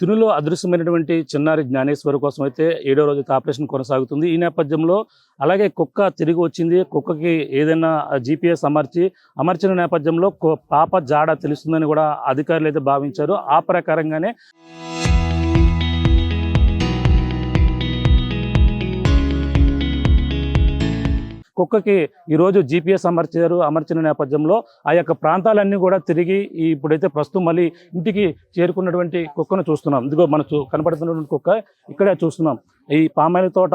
తునిలో అదృశ్యమైనటువంటి చిన్నారి జ్ఞానేశ్వరి కోసం అయితే 7వ రోజు ఆపరేషన్ కొనసాగుతుంది. ఈ నేపథ్యంలో అలాగే కుక్క తిరిగి వచ్చింది. కుక్కకి ఏదైనా GPS అమర్చిన నేపథ్యంలో పాప జాడ తెలుస్తుందని కూడా అధికారులు అయితే భావించారు. ఆ ప్రకారంగానే కుక్కకి ఈరోజు GPS అమర్చిన నేపథ్యంలో ఆ యొక్క ప్రాంతాలన్నీ కూడా తిరిగి ఇప్పుడైతే ప్రస్తుతం మళ్ళీ ఇంటికి చేరుకున్నటువంటి కుక్కను చూస్తున్నాం. ఇదిగో మనకు కనపడుతున్నటువంటి కుక్క ఇక్కడే చూస్తున్నాం. ఈ పామాయిల తోట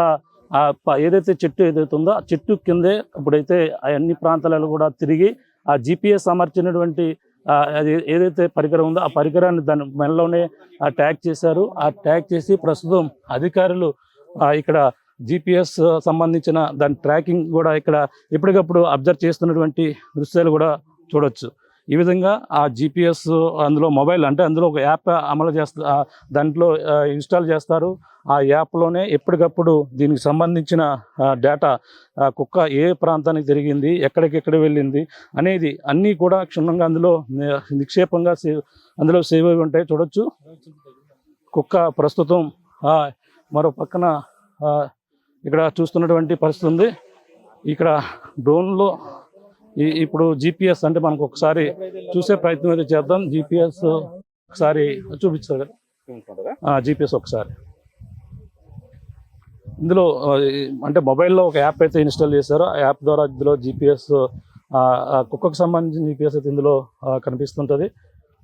ఏదైతే చెట్టు ఏదైతే ఉందో ఆ చెట్టు కిందే ఇప్పుడైతే అన్ని ప్రాంతాలలో కూడా తిరిగి ఆ GPS అమర్చినటువంటి అది ఏదైతే పరికరం ఉందో ఆ పరికరాన్ని దాని మెడలోనే ట్యాగ్ చేశారు. ఆ ట్యాగ్ చేసి ప్రస్తుతం అధికారులు ఇక్కడ GPS సంబంధించిన దాని ట్రాకింగ్ కూడా ఇక్కడ ఎప్పటికప్పుడు అబ్జర్వ్ చేస్తున్నటువంటి దృశ్యాలు కూడా చూడొచ్చు. ఈ విధంగా ఆ GPS అందులో మొబైల్ అంటే అందులో ఒక యాప్ అమలు చేస్తా దాంట్లో ఇన్స్టాల్ చేస్తారు. ఆ యాప్లోనే ఎప్పటికప్పుడు దీనికి సంబంధించిన డేటా కుక్క ఏ ప్రాంతానికి తిరిగింది, ఎక్కడికెక్కడ వెళ్ళింది అనేది అన్నీ కూడా క్షుణ్ణంగా అందులో నిక్షేపంగా అందులో సేవ్ అయి ఉంటాయి చూడొచ్చు. కుక్క ప్రస్తుతం మరో పక్కన ఇక్కడ చూస్తున్నటువంటి పరిస్థితి ఉంది. ఇక్కడ డ్రోన్లో ఇప్పుడు GPS అంటే మనకు ఒకసారి చూసే ప్రయత్నం అయితే చేద్దాం. GPS ఒకసారి చూపిస్తారు కదా, GPS ఒకసారి ఇందులో అంటే మొబైల్లో ఒక యాప్ అయితే ఇన్స్టాల్ చేశారు. ఆ యాప్ ద్వారా ఇందులో GPS కుక్కకు సంబంధించిన GPS అయితే ఇందులో కనిపిస్తుంటుంది.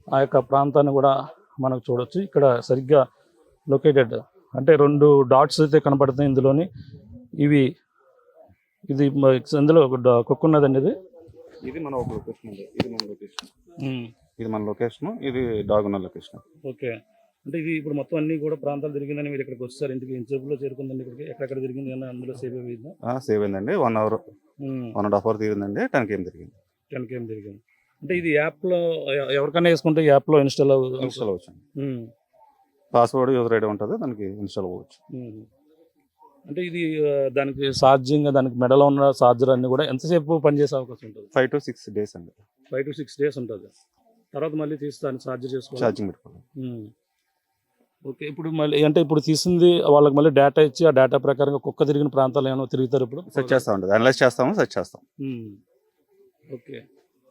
ఆ యొక్క ప్రాంతాన్ని కూడా మనకు చూడవచ్చు. ఇక్కడ సరిగ్గా లొకేటెడ్ అంటే 2 డాట్స్ అయితే కనపడుతున్నాయి ఇందులోని. ఇది ఇందులో కుక్క ఉన్నదండి. ఇది మన ఒక లొకేషన్ అండి. ఇది మన లొకేషన్, ఇది డాగ్ ఉన్న లొకేషన్. ఓకే, అంటే ఇది ఇప్పుడు మొత్తం అన్ని కూడా ప్రాంతాలు తిరిగిందని మీరు ఇక్కడికి వస్తారు. ఇంటికి ఇన్సేపులో చేరుకుందండి. ఇక్కడికి ఎక్కడెక్కడ తిరిగింది అన్న అందులో సేవ్ అయిందా? సేవ్ అయిందండి. 1 అవర్ 1.5 అవర్ తిరిగిందండి. 10 km తిరిగింది. 10 km తిరిగింది. అంటే ఇది యాప్లో ఎవరికైనా వేసుకుంటే యాప్లో ఇన్స్టాల్ అవ్వచ్చు. పాస్వర్డ్ యూజర్ ఐడి ఉంటుంది, దానికి ఇన్స్టాల్ అవ్వచ్చు. అంటే ఇది దానికి ఛార్జింగ్, దానికి మెడలో ఉన్న ఛార్జర్ అన్ని కూడా ఎంతసేపు పనిచేసే అవకాశం ఉంటుంది? 5 to 6 days అండి. 5 to 6 days ఉంటుంది. తర్వాత మళ్ళీ తీసి దాన్ని ఛార్జ్ చేసుకోవాలి, ఛార్జింగ్ పెట్టుకోవాలి. ఓకే, ఇప్పుడు మళ్ళీ అంటే ఇప్పుడు తీసింది వాళ్ళకి మళ్ళీ డేటా ఇచ్చి ఆ డేటా ప్రకారంగా కుక్క తిరిగిన ప్రాంతాలు ఏమైనా తిరుగుతారు ఇప్పుడు సెర్చ్ చేస్తూ ఉంటుంది. అనలైజ్ చేస్తాము, సెర్చ్ చేస్తాం. ఓకే,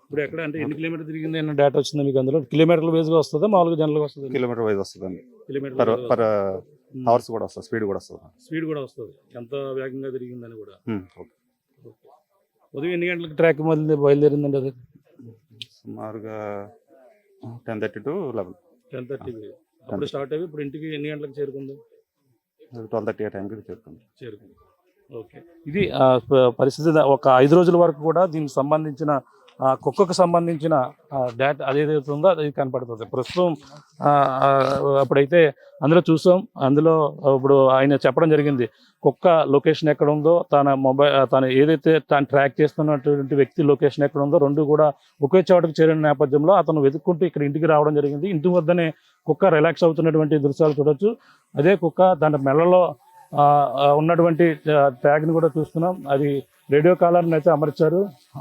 ఇప్పుడు ఎక్కడ అంటే ఎన్ని కిలోమీటర్ తిరిగింది అన్న డేటా వచ్చిందా మీకు? అందులో కిలోమీటర్ల వైజ్గా వస్తుందా, మామూలుగా జనరల్గా వస్తుంది? కిలోమీటర్ వైజ్ వస్తుందండి. కిలోమీటర్ పర్ అవర్స్ కూడా వస్తుంది, స్పీడ్ కూడా వస్తుంది. స్పీడ్ కూడా వస్తుంది, ఎంత వేగంగా తిరిగిందని కూడా. ఉదయం ఎన్ని గంటలకు ట్రాక్ బయలుదేరిందండి అది? సుమారుగా 10:30 to 11. 10:30 అప్పుడు స్టార్ట్ అయ్యి ఇప్పుడు ఇంటికి ఎన్ని గంటలకు చేరుకుంది? 12:30 ఆ టైంకి చేరుకుంది. ఓకే, ఇది పరిస్థితి. ఒక 5 రోజుల వరకు కూడా దీనికి సంబంధించిన కుక్కకు సంబంధించిన డేటా అదేదైతే ఉందో అది కనపడుతుంది. ప్రస్తుతం అప్పుడైతే అందులో చూసాం. అందులో ఇప్పుడు ఆయన చెప్పడం జరిగింది కుక్క లొకేషన్ ఎక్కడ ఉందో, తను ఏదైతే తను ట్రాక్ చేస్తున్నటువంటి వ్యక్తి లొకేషన్ ఎక్కడ ఉందో 2 కూడా ఒకే చోటకు చేరిన నేపథ్యంలో అతను వెతుక్కుంటూ ఇక్కడ ఇంటికి రావడం జరిగింది. ఇంటి వద్దనే కుక్క రిలాక్స్ అవుతున్నటువంటి దృశ్యాలు చూడొచ్చు. అదే కుక్క దాని మెడలో ఉన్నటువంటి ట్యాగ్ని కూడా చూస్తున్నాం. అది రేడియో కాలర్ని అయితే అమర్చారు.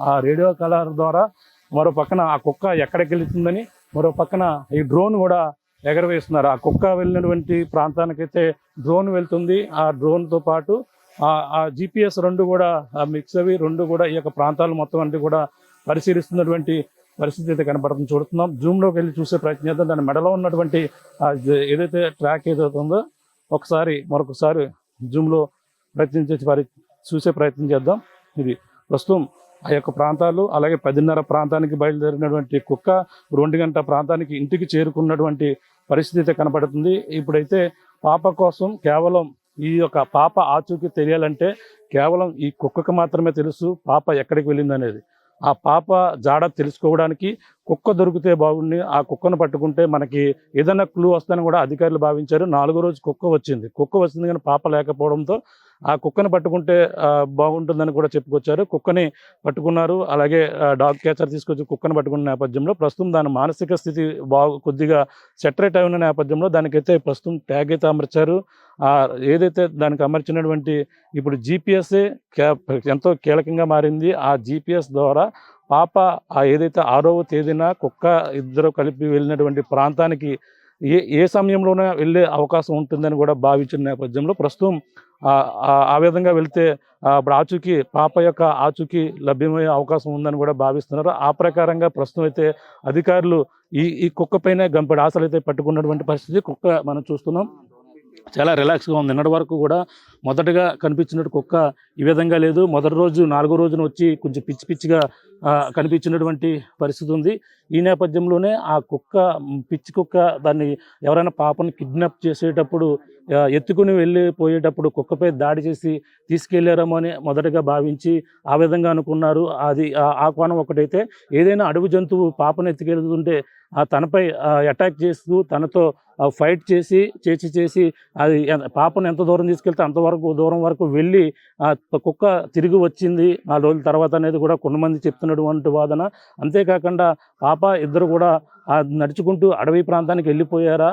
ఆ రేడియో కాలర్ ద్వారా మరో పక్కన ఆ కుక్క ఎక్కడికి వెళ్తుందని మరో పక్కన ఈ డ్రోన్ కూడా ఎగరవేస్తున్నారు. ఆ కుక్క వెళ్ళినటువంటి ప్రాంతానికైతే డ్రోన్ వెళ్తుంది. ఆ డ్రోన్తో పాటు ఆ GPS 2 కూడా మిక్స్ అవి 2 కూడా ఈ యొక్క ప్రాంతాలు మొత్తం అన్ని కూడా పరిశీలిస్తున్నటువంటి పరిస్థితి అయితే కనపడుతుంది. చూస్తున్నాం. జూమ్లోకి వెళ్ళి చూసే ప్రయత్నం చేద్దాం. దాని మెడలో ఉన్నటువంటి ఏదైతే ట్రాక్ ఏదైతే ఉందో మరొకసారి జూమ్లో చూసే ప్రయత్నం చేద్దాం. ఇది ప్రస్తుతం ఆ యొక్క ప్రాంతాలు, అలాగే 10:30 ప్రాంతానికి బయలుదేరినటువంటి కుక్క 2 గంటల ప్రాంతానికి ఇంటికి చేరుకున్నటువంటి పరిస్థితి అయితే కనపడుతుంది. ఇప్పుడైతే పాప కోసం కేవలం ఈ యొక్క పాప ఆచూకీ తెలియాలంటే కేవలం ఈ కుక్కకు మాత్రమే తెలుసు పాప ఎక్కడికి వెళ్ళింది అనేది. ఆ పాప జాడ తెలుసుకోవడానికి కుక్క దొరికితే బాగుండి ఆ కుక్కను పట్టుకుంటే మనకి ఏదైనా క్లూ వస్తుందని కూడా అధికారులు భావించారు. 4వ రోజు కుక్క వచ్చింది కానీ పాప లేకపోవడంతో ఆ కుక్కను పట్టుకుంటే బాగుంటుందని కూడా చెప్పుకొచ్చారు. కుక్కని పట్టుకున్నారు. అలాగే డాగ్ క్యాచర్ తీసుకొచ్చి కుక్కను పట్టుకున్న నేపథ్యంలో ప్రస్తుతం దాని మానసిక స్థితి కొద్దిగా సెటరేట్ అయిన నేపథ్యంలో దానికైతే ప్రస్తుతం ట్యాగ్ అయితే అమర్చారు. ఏదైతే దానికి అమర్చినటువంటి ఇప్పుడు GPS ఎంతో కీలకంగా మారింది. ఆ GPS ద్వారా పాప ఏదైతే 6వ తేదీన కుక్క ఇద్దరు కలిపి వెళ్ళినటువంటి ప్రాంతానికి ఏ సమయంలోనే వెళ్ళే అవకాశం ఉంటుందని కూడా భావించిన నేపథ్యంలో ప్రస్తుతం ఆ విధంగా వెళ్తే ఇప్పుడు ఆచూకీ పాప యొక్క ఆచూకీ లభ్యమయ్యే అవకాశం ఉందని కూడా భావిస్తున్నారు. ఆ ప్రకారంగా ప్రస్తుతం అయితే అధికారులు ఈ కుక్క పైన గంపెడు ఆశలు అయితే పట్టుకున్నటువంటి పరిస్థితి. కుక్క మనం చూస్తున్నాం చాలా రిలాక్స్గా ఉంది. నిన్నటి వరకు కూడా మొదటగా కనిపించినట్టు కుక్క ఈ విధంగా లేదు. మొదటి రోజు 4వ రోజున వచ్చి కొంచెం పిచ్చి పిచ్చిగా కనిపించినటువంటి పరిస్థితి ఉంది. ఈ నేపథ్యంలోనే ఆ కుక్క పిచ్చి కుక్క దాన్ని ఎవరైనా పాపను కిడ్నాప్ చేసేటప్పుడు ఎత్తుకుని వెళ్ళిపోయేటప్పుడు కుక్కపై దాడి చేసి తీసుకెళ్లారేమో అని మొదటగా భావించి ఆ విధంగా అనుకున్నారు. అది ఆ కోణం ఒకటైతే, ఏదైనా అడవి జంతువు పాపను ఎత్తుకెళ్తుంటే తనపై అటాక్ చేస్తూ తనతో ఫైట్ చేసి అది పాపను ఎంత దూరం తీసుకెళ్తే అంతవరకు దూరం వరకు వెళ్ళి కుక్క తిరిగి వచ్చింది 4 రోజుల తర్వాత అనేది కూడా కొంతమంది చెప్తున్నటువంటి వాదన. అంతేకాకుండా పాప ఇద్దరు కూడా నడుచుకుంటూ అడవి ప్రాంతానికి వెళ్ళిపోయారా,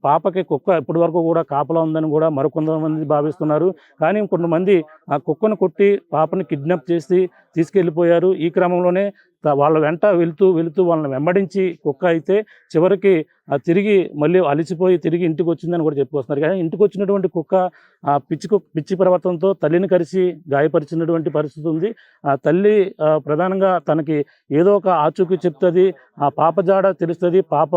పాపకి కుక్క ఇప్పటి వరకు కూడా కాపలా ఉందని కూడా మరికొంతమంది భావిస్తున్నారు. కానీ కొంతమంది ఆ కుక్కను కొట్టి పాపని కిడ్నాప్ చేసి తీసుకెళ్ళిపోయారు. ఈ క్రమంలోనే వాళ్ళ వెంట వెళుతూ వాళ్ళని వెంబడించి కుక్క అయితే చివరికి తిరిగి మళ్ళీ అలిసిపోయి తిరిగి ఇంటికి వచ్చిందని కూడా చెప్పుకొస్తున్నారు. కానీ ఇంటికి వచ్చినటువంటి కుక్క పిచ్చి ప్రవర్తనతో తల్లిని కరిచి గాయపరిచినటువంటి పరిస్థితి ఉంది. ఆ తల్లి ప్రధానంగా తనకి ఏదో ఒక ఆచూకీ చెప్తుంది, ఆ పాప జాడ తెలుస్తుంది, పాప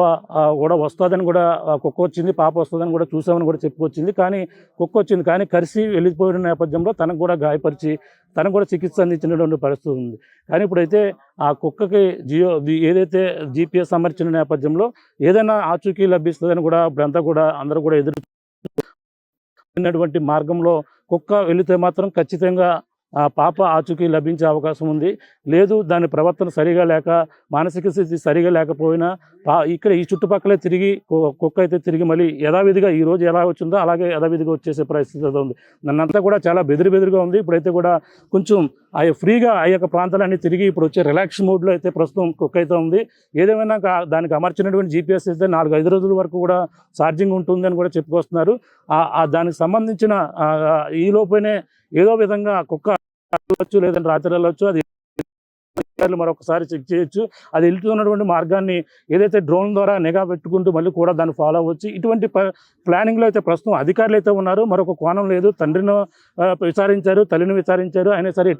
కూడా వస్తుందని కూడా కుక్క వచ్చింది, పాప వస్తుందని కూడా చూసామని కూడా చెప్పుకొచ్చింది. కానీ కుక్క వచ్చింది కానీ కరిసి వెళ్ళిపోయిన నేపథ్యంలో తనకు కూడా గాయపరిచి తనకు కూడా చికిత్స అందించినటువంటి పరిస్థితి ఉంది. కానీ ఇప్పుడైతే ఆ కుక్కకి ఏదైతే GPS అమర్చిన నేపథ్యంలో ఏదైనా ఆచూకీ లభిస్తుందని కూడా ఇప్పుడంతా కూడా అందరూ కూడా ఎదురున్నటువంటి మార్గంలో కుక్క వెళితే మాత్రం ఖచ్చితంగా ఆ పాప ఆచూకీ లభించే అవకాశం ఉంది. లేదు దాని ప్రవర్తన సరిగా లేక మానసిక స్థితి సరిగా లేకపోయినా ఇక్కడ ఈ చుట్టుపక్కలే తిరిగి కుక్క అయితే తిరిగి మళ్ళీ యథావిధిగా ఈ రోజు ఎలా వచ్చిందో అలాగే యథావిధిగా వచ్చేసే పరిస్థితి ఉంది. నన్నంతా కూడా చాలా బెదిరిగా ఉంది. ఇప్పుడైతే కూడా కొంచెం ఫ్రీగా ఆ యొక్క ప్రాంతాలన్నీ తిరిగి ఇప్పుడు వచ్చే రిలాక్స్ మోడ్లో అయితే ప్రస్తుతం కుక్క అయితే ఉంది. ఏదేమైనా దానికి అమర్చినటువంటి GPS అయితే 4-5 రోజుల వరకు కూడా ఛార్జింగ్ ఉంటుంది అని కూడా చెప్పుకొస్తున్నారు. దానికి సంబంధించిన ఈ లోపలనే ఏదో విధంగా కుక్క వెళ్ళొచ్చు, లేదంటే రాత్రి వెళ్ళొచ్చు, అది మరొకసారి చెక్ చేయొచ్చు. అది వెళ్తున్నటువంటి మార్గాన్ని ఏదైతే డ్రోన్ ద్వారా నిఘా పెట్టుకుంటూ మళ్ళీ కూడా దాన్ని ఫాలో అవ్వచ్చు. ఇటువంటి ప్లానింగ్లో అయితే ప్రస్తుతం అధికారులు అయితే ఉన్నారు. మరొక కోణం లేదు, తండ్రిని విచారించారు, తల్లిని విచారించారు, అయినా సరే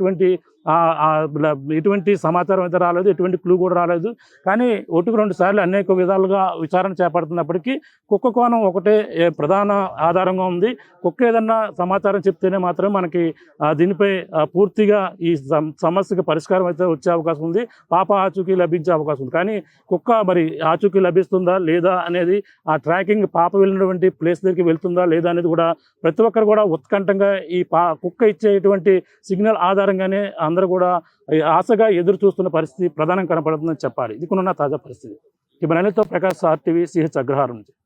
ఎటువంటి సమాచారం అయితే రాలేదు, ఎటువంటి క్లూ కూడా రాలేదు. కానీ 1-2 సార్లు అనేక విధాలుగా విచారణ చేపడుతున్నప్పటికీ కుక్క కోణం ఒకటే ప్రధాన ఆధారంగా ఉంది. కుక్క ఏదన్నా సమాచారం చెప్తేనే మాత్రమే మనకి దీనిపై పూర్తిగా ఈ సమస్యకి పరిష్కారం అయితే వచ్చే అవకాశం ఉంది, పాప ఆచూకీ లభించే అవకాశం ఉంది. కానీ కుక్క మరి ఆచూకీ లభిస్తుందా లేదా అనేది, ఆ ట్రాకింగ్ పాప వెళ్ళినటువంటి ప్లేస్ దగ్గరికి వెళ్తుందా లేదా అనేది కూడా ప్రతి ఒక్కరు కూడా ఉత్కంఠంగా ఈ కుక్క ఇచ్చేటువంటి సిగ్నల్ ఆధారంగానే అందరూ కూడా ఆశగా ఎదురు చూస్తున్న పరిస్థితి ప్రధానంగా కనపడుతుందని చెప్పాలి. ఇది కొన్న తాజా పరిస్థితి. ఇప్పుడు అనిల్తో ప్రకాష్ RTV CH అగ్రహారం నుంచి.